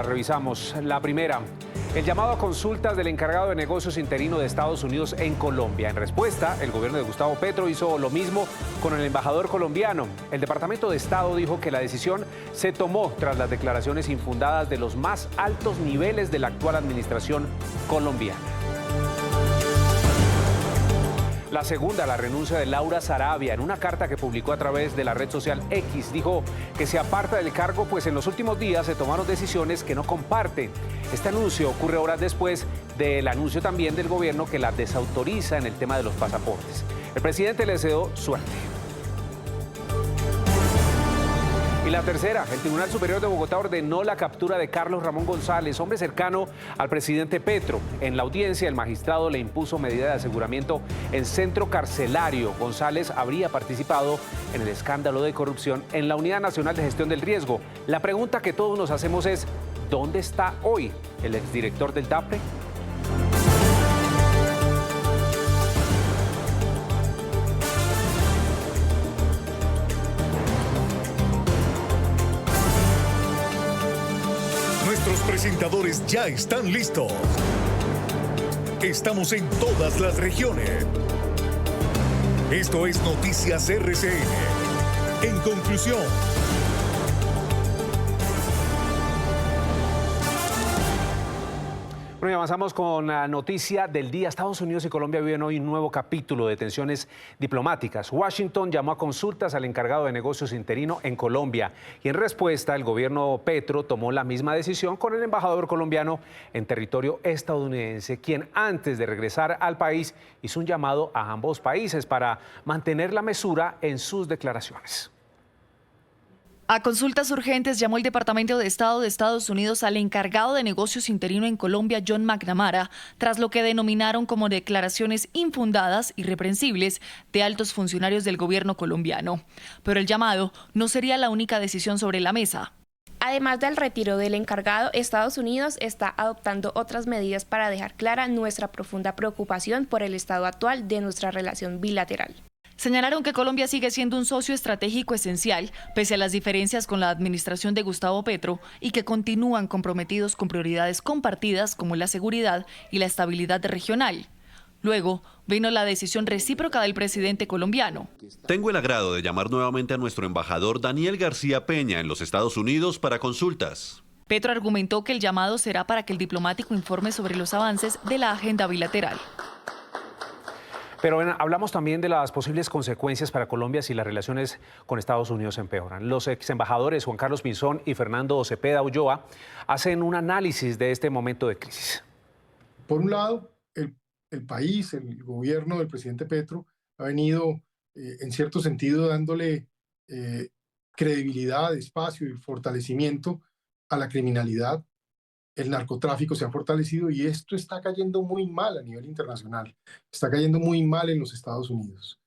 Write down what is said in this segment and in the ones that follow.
Revisamos la primera. El llamado a consultas del encargado de negocios interino de Estados Unidos en Colombia. En respuesta, el gobierno de Gustavo Petro hizo lo mismo con el embajador colombiano. El Departamento de Estado dijo que la decisión se tomó tras las declaraciones infundadas de los más altos niveles de la actual administración colombiana. La segunda, la renuncia de Laura Sarabia. En una carta que publicó a través de la red social X, dijo que se aparta del cargo, pues en los últimos días se tomaron decisiones que no comparte. Este anuncio ocurre horas después del anuncio también del gobierno que la desautoriza en el tema de los pasaportes. El presidente le deseó suerte. Y la tercera, el Tribunal Superior de Bogotá ordenó la captura de Carlos Ramón González, hombre cercano al presidente Petro. En la audiencia, el magistrado le impuso medida de aseguramiento en centro carcelario. González habría participado en el escándalo de corrupción en la Unidad Nacional de Gestión del Riesgo. La pregunta que todos nos hacemos es, ¿dónde está hoy el exdirector del DAPRE? Nuestros presentadores ya están listos. Estamos en todas las regiones. Esto es Noticias RCN. En conclusión. Bueno, y avanzamos con la noticia del día. Estados Unidos y Colombia viven hoy un nuevo capítulo de tensiones diplomáticas. Washington llamó a consultas al encargado de negocios interino en Colombia y en respuesta el gobierno Petro tomó la misma decisión con el embajador colombiano en territorio estadounidense, quien antes de regresar al país hizo un llamado a ambos países para mantener la mesura en sus declaraciones. A consultas urgentes llamó el Departamento de Estado de Estados Unidos al encargado de negocios interino en Colombia, John McNamara, tras lo que denominaron como declaraciones infundadas y irreprensibles de altos funcionarios del gobierno colombiano. Pero el llamado no sería la única decisión sobre la mesa. Además del retiro del encargado, Estados Unidos está adoptando otras medidas para dejar clara nuestra profunda preocupación por el estado actual de nuestra relación bilateral. Señalaron que Colombia sigue siendo un socio estratégico esencial, pese a las diferencias con la administración de Gustavo Petro, y que continúan comprometidos con prioridades compartidas como la seguridad y la estabilidad regional. Luego vino la decisión recíproca del presidente colombiano. Tengo el agrado de llamar nuevamente a nuestro embajador Daniel García Peña en los Estados Unidos para consultas. Petro argumentó que el llamado será para que el diplomático informe sobre los avances de la agenda bilateral. Pero hablamos también de las posibles consecuencias para Colombia si las relaciones con Estados Unidos empeoran. Los ex embajadores Juan Carlos Pinzón y Fernando Cepeda Ulloa hacen un análisis de este momento de crisis. Por un lado, el país, el gobierno del presidente Petro ha venido, en cierto sentido, dándole credibilidad, espacio y fortalecimiento a la criminalidad. El narcotráfico se ha fortalecido y esto está cayendo muy mal a nivel internacional, está cayendo muy mal en los Estados Unidos.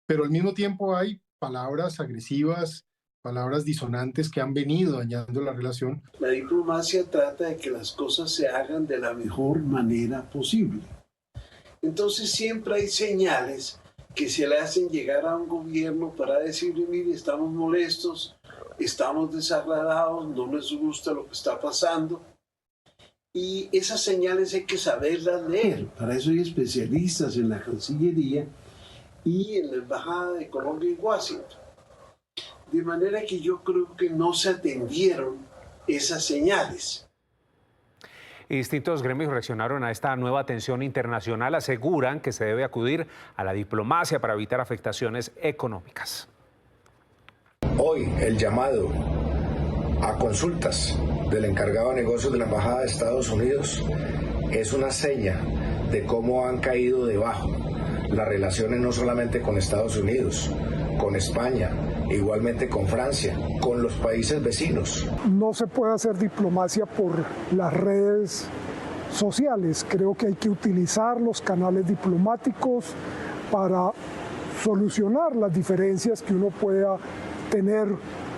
Pero al mismo tiempo hay palabras agresivas, palabras disonantes que han venido dañando la relación. La diplomacia trata de que las cosas se hagan de la mejor manera posible. Entonces siempre hay señales que se le hacen llegar a un gobierno para decirle, mire, estamos molestos, estamos desagradados, no nos gusta lo que está pasando. Y esas señales hay que saberlas leer. Para eso hay especialistas en la Cancillería y en la Embajada de Colombia en Washington. De manera que yo creo que no se atendieron esas señales. Y distintos gremios reaccionaron a esta nueva tensión internacional. Aseguran que se debe acudir a la diplomacia para evitar afectaciones económicas. Hoy el llamado a consultas del encargado de negocios de la Embajada de Estados Unidos es una seña de cómo han caído debajo las relaciones no solamente con Estados Unidos, con España, igualmente con Francia, con los países vecinos. No se puede hacer diplomacia por las redes sociales. Creo que hay que utilizar los canales diplomáticos para solucionar las diferencias que uno pueda tener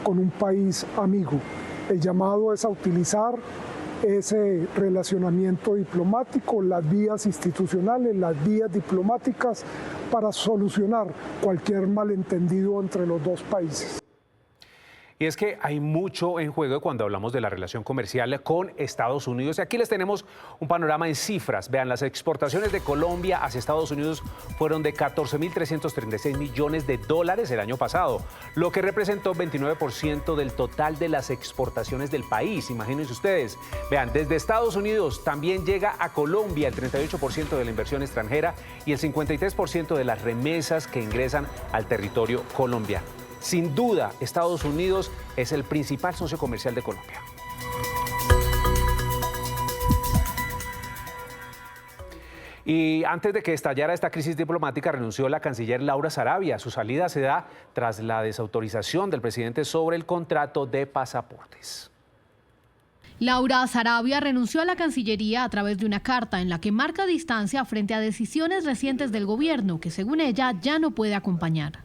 con un país amigo. El llamado es a utilizar ese relacionamiento diplomático, las vías institucionales, las vías diplomáticas para solucionar cualquier malentendido entre los dos países. Y es que hay mucho en juego cuando hablamos de la relación comercial con Estados Unidos. Y aquí les tenemos un panorama en cifras. Vean, las exportaciones de Colombia hacia Estados Unidos fueron de 14.336 millones de dólares el año pasado, lo que representó 29% del total de las exportaciones del país. Imagínense ustedes. Vean, desde Estados Unidos también llega a Colombia el 38% de la inversión extranjera y el 53% de las remesas que ingresan al territorio colombiano. Sin duda, Estados Unidos es el principal socio comercial de Colombia. Y antes de que estallara esta crisis diplomática, renunció la canciller Laura Sarabia. Su salida se da tras la desautorización del presidente sobre el contrato de pasaportes. Laura Sarabia renunció a la Cancillería a través de una carta en la que marca distancia frente a decisiones recientes del gobierno que, según ella, ya no puede acompañar.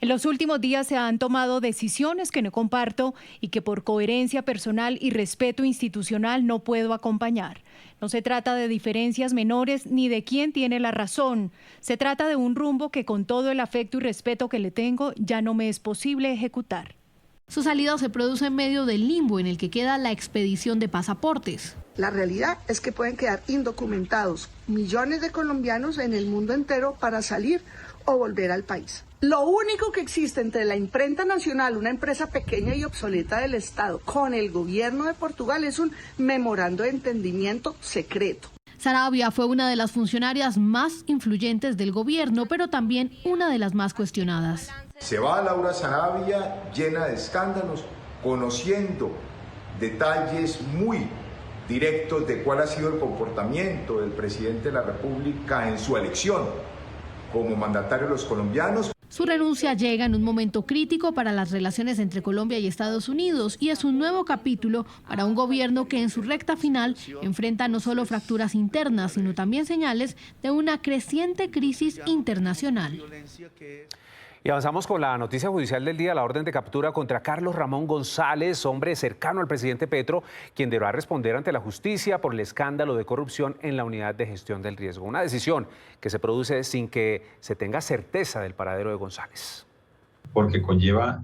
En los últimos días se han tomado decisiones que no comparto y que por coherencia personal y respeto institucional no puedo acompañar. No se trata de diferencias menores ni de quién tiene la razón. Se trata de un rumbo que con todo el afecto y respeto que le tengo ya no me es posible ejecutar. Su salida se produce en medio del limbo en el que queda la expedición de pasaportes. La realidad es que pueden quedar indocumentados millones de colombianos en el mundo entero para salir o volver al país. Lo único que existe entre la Imprenta Nacional, una empresa pequeña y obsoleta del Estado, con el gobierno de Portugal es un memorando de entendimiento secreto. Sarabia fue una de las funcionarias más influyentes del gobierno, pero también una de las más cuestionadas. Se va Laura Sarabia llena de escándalos, conociendo detalles muy directos de cuál ha sido el comportamiento del presidente de la República en su elección como mandatario de los colombianos. Su renuncia llega en un momento crítico para las relaciones entre Colombia y Estados Unidos y es un nuevo capítulo para un gobierno que en su recta final enfrenta no solo fracturas internas, sino también señales de una creciente crisis internacional. Y avanzamos con la noticia judicial del día, la orden de captura contra Carlos Ramón González, hombre cercano al presidente Petro, quien deberá responder ante la justicia por el escándalo de corrupción en la unidad de gestión del riesgo. Una decisión que se produce sin que se tenga certeza del paradero de González. Porque conlleva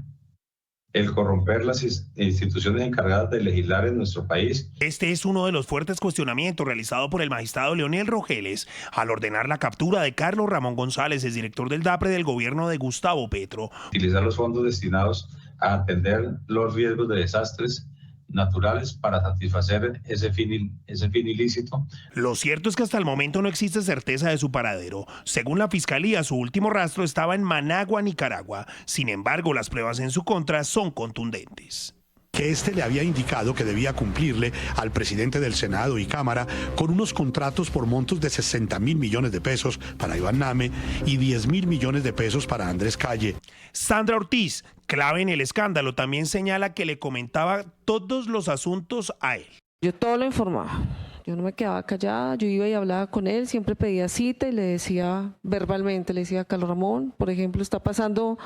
el corromper las instituciones encargadas de legislar en nuestro país. Este es uno de los fuertes cuestionamientos realizado por el magistrado Leonel Rogeles al ordenar la captura de Carlos Ramón González, es director del DAPRE del gobierno de Gustavo Petro. Utilizar los fondos destinados a atender los riesgos de desastres naturales para satisfacer ese fin ilícito. Lo cierto es que hasta el momento no existe certeza de su paradero. Según la Fiscalía, su último rastro estaba en Managua, Nicaragua. Sin embargo, las pruebas en su contra son contundentes. Que este le había indicado que debía cumplirle al presidente del Senado y Cámara con unos contratos por montos de 60.000 millones de pesos para Iván Name y 10.000 millones de pesos para Andrés Calle. Sandra Ortiz, clave en el escándalo, también señala que le comentaba todos los asuntos a él. Yo todo lo informaba. Yo no me quedaba callada, yo iba y hablaba con él, siempre pedía cita y le decía verbalmente, le decía, Carlos Ramón, por ejemplo, está pasando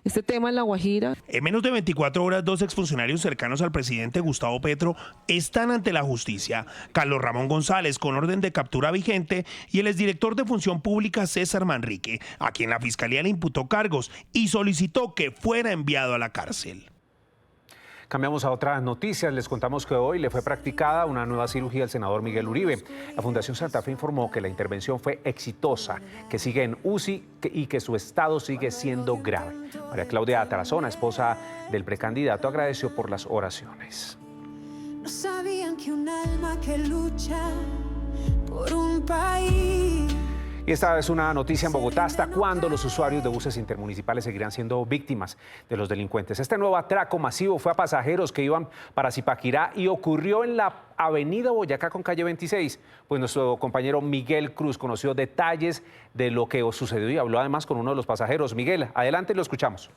este tema en La Guajira. En menos de 24 horas, 2 exfuncionarios cercanos al presidente Gustavo Petro están ante la justicia. Carlos Ramón González, con orden de captura vigente, y el exdirector de Función Pública, César Manrique, a quien la Fiscalía le imputó cargos y solicitó que fuera enviado a la cárcel. Cambiamos a otras noticias. Les contamos que hoy le fue practicada una nueva cirugía al senador Miguel Uribe. La Fundación Santa Fe informó que la intervención fue exitosa, que sigue en UCI y que su estado sigue siendo grave. María Claudia Tarazona, esposa del precandidato, agradeció por las oraciones. No sabían que un alma que lucha por un país. Y esta es una noticia en Bogotá. ¿Hasta cuándo los usuarios de buses intermunicipales seguirán siendo víctimas de los delincuentes? Este nuevo atraco masivo fue a pasajeros que iban para Zipaquirá y ocurrió en la avenida Boyacá con calle 26. Pues nuestro compañero Miguel Cruz conoció detalles de lo que sucedió y habló además con uno de los pasajeros. Miguel, adelante, lo escuchamos.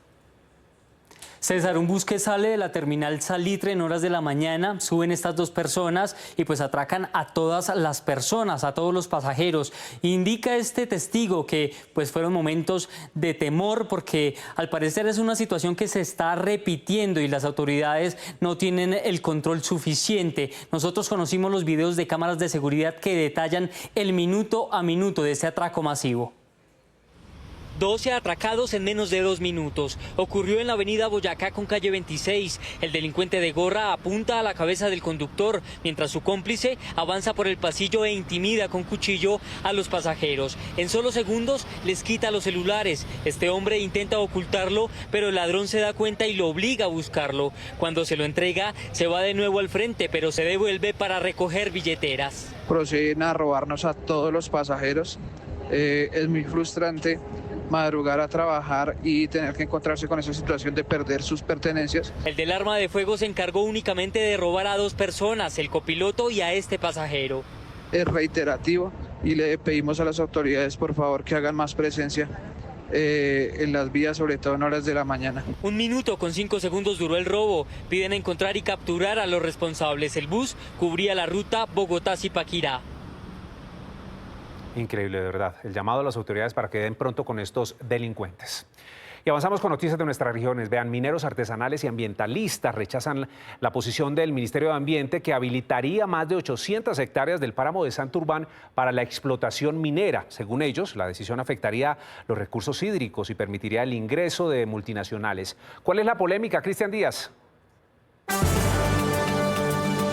César, un bus que sale de la terminal Salitre en horas de la mañana, suben estas dos personas y pues atracan a todas las personas, a todos los pasajeros. Indica este testigo que pues fueron momentos de temor porque al parecer es una situación que se está repitiendo y las autoridades no tienen el control suficiente. Nosotros conocimos los videos de cámaras de seguridad que detallan el minuto a minuto de este atraco masivo. 12 atracados en menos de 2 minutos. Ocurrió en la avenida Boyacá con calle 26. El delincuente de gorra apunta a la cabeza del conductor, mientras su cómplice avanza por el pasillo e intimida con cuchillo a los pasajeros. En solo segundos les quita los celulares. Este hombre intenta ocultarlo, pero el ladrón se da cuenta y lo obliga a buscarlo. Cuando se lo entrega, se va de nuevo al frente, pero se devuelve para recoger billeteras. Proceden a robarnos a todos los pasajeros. Es muy frustrante madrugar a trabajar y tener que encontrarse con esa situación de perder sus pertenencias. El del arma de fuego se encargó únicamente de robar a 2 personas, el copiloto y a este pasajero. Es reiterativo y le pedimos a las autoridades por favor que hagan más presencia en las vías, sobre todo en horas de la mañana. 1 minuto con 5 segundos duró el robo. Piden encontrar y capturar a los responsables. El bus cubría la ruta Bogotá-Zipaquirá. Increíble, de verdad. El llamado a las autoridades para que den pronto con estos delincuentes. Y avanzamos con noticias de nuestras regiones. Vean, mineros artesanales y ambientalistas rechazan la posición del Ministerio de Ambiente que habilitaría más de 800 hectáreas del páramo de Santurbán para la explotación minera. Según ellos, la decisión afectaría los recursos hídricos y permitiría el ingreso de multinacionales. ¿Cuál es la polémica, Cristian Díaz?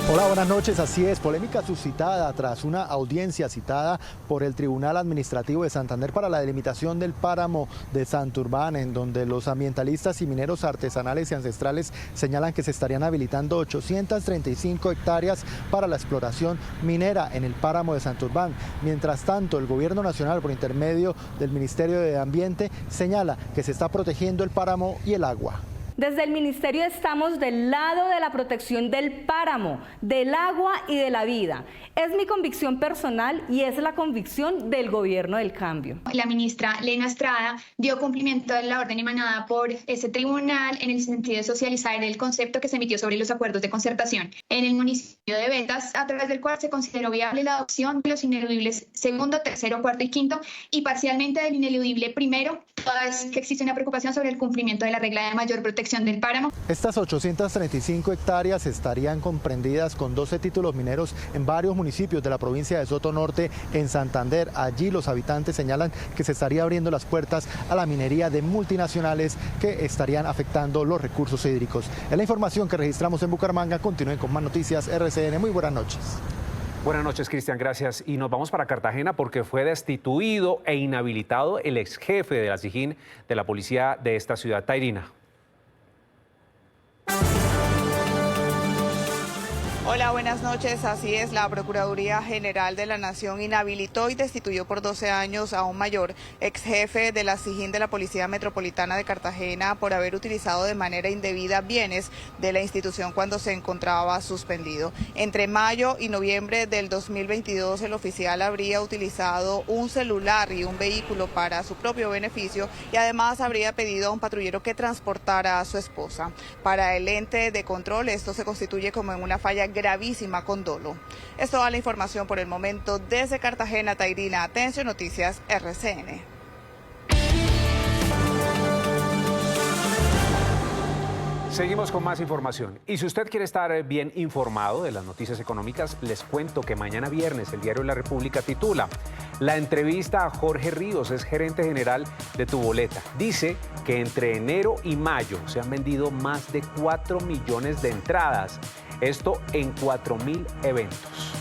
Hola, buenas noches. Así es, polémica suscitada tras una audiencia citada por el Tribunal Administrativo de Santander para la delimitación del páramo de Santurbán, en donde los ambientalistas y mineros artesanales y ancestrales señalan que se estarían habilitando 835 hectáreas para la exploración minera en el páramo de Santurbán. Mientras tanto, el Gobierno Nacional, por intermedio del Ministerio de Ambiente, señala que se está protegiendo el páramo y el agua. Desde el Ministerio estamos del lado de la protección del páramo, del agua y de la vida. Es mi convicción personal y es la convicción del Gobierno del Cambio. La ministra Lena Estrada dio cumplimiento a la orden emanada por ese tribunal en el sentido de socializar el concepto que se emitió sobre los acuerdos de concertación en el municipio de Betas, a través del cual se consideró viable la adopción de los ineludibles segundo, tercero, cuarto y quinto y parcialmente del ineludible primero, toda vez que existe una preocupación sobre el cumplimiento de la regla de mayor protección del páramo. Estas 835 hectáreas estarían comprendidas con 12 títulos mineros en varios municipios de la provincia de Soto Norte, en Santander. Allí los habitantes señalan que se estaría abriendo las puertas a la minería de multinacionales que estarían afectando los recursos hídricos. Es la información que registramos en Bucaramanga. Continúen con más noticias RCN. Muy buenas noches. Buenas noches, Cristian, gracias. Y nos vamos para Cartagena porque fue destituido e inhabilitado el ex jefe de la SIJIN de la policía de esta ciudad, Tairina. Hola, buenas noches. Así es, la Procuraduría General de la Nación inhabilitó y destituyó por 12 años a un mayor ex jefe de la SIJIN de la Policía Metropolitana de Cartagena por haber utilizado de manera indebida bienes de la institución cuando se encontraba suspendido. Entre mayo y noviembre del 2022, el oficial habría utilizado un celular y un vehículo para su propio beneficio y además habría pedido a un patrullero que transportara a su esposa. Para el ente de control, esto se constituye como en una falla gravísima con dolo. Es toda la información por el momento desde Cartagena, Tairina. Atención, Noticias RCN. Seguimos con más información. Y si usted quiere estar bien informado de las noticias económicas, les cuento que mañana viernes el diario La República titula: la entrevista a Jorge Ríos, es gerente general de Tuboleta. Dice que entre enero y mayo se han vendido más de 4 millones de entradas. Esto en 4.000 eventos.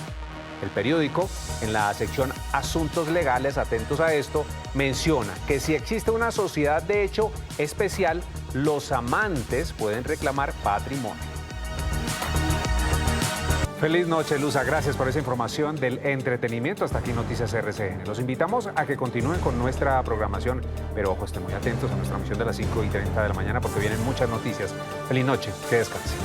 El periódico, en la sección Asuntos Legales, atentos a esto, menciona que si existe una sociedad de hecho especial, los amantes pueden reclamar patrimonio. Feliz noche, Luza. Gracias por esa información del entretenimiento. Hasta aquí Noticias RCN. Los invitamos a que continúen con nuestra programación, pero ojo, estén muy atentos a nuestra emisión de las 5:30 de la mañana porque vienen muchas noticias. Feliz noche, que descansen.